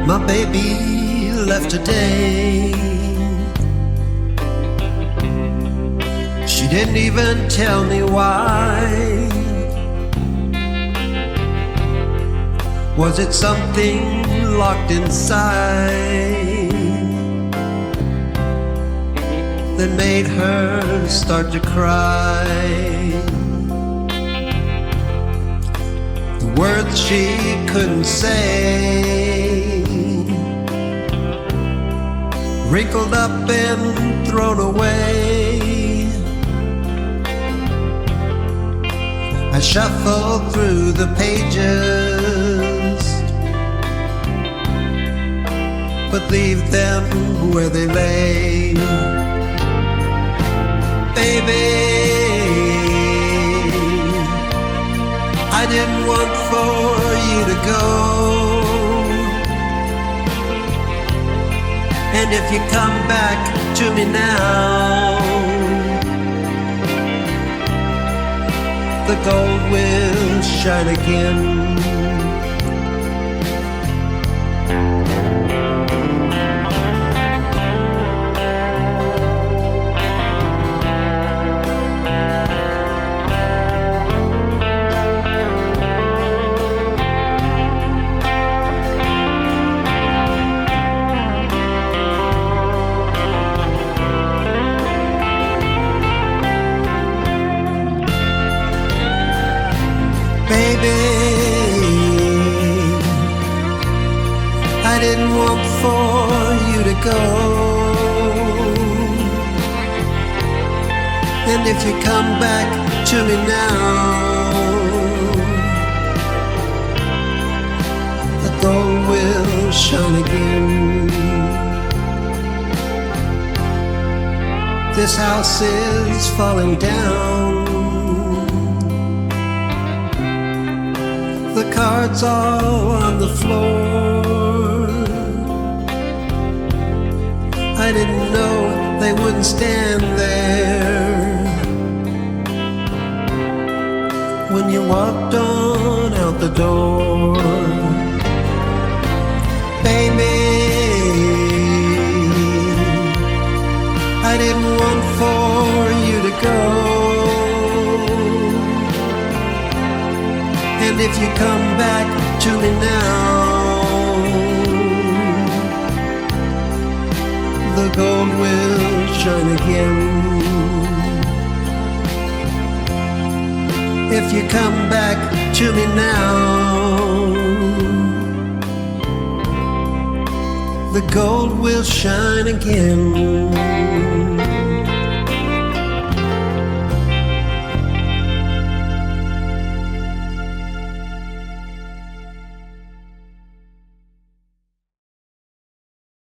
My baby left today. She didn't even tell me why. Was it something locked inside that made her start to cry? The words she couldn't say, wrinkled up and thrown away. I shuffled through the pages, but leave them where they lay. Baby, I didn't want for you to go, and if you come back to me now, the gold will shine again. Baby, I didn't want for you to go, and if you come back to me now, the gold will shine again. This house is falling down, the cards all on the floor. I didn't know they wouldn't stand there when you walked on out the door. Baby, I didn't want for you to go, and if you come back to me now, the gold will shine again. If you come back to me now, the gold will shine again.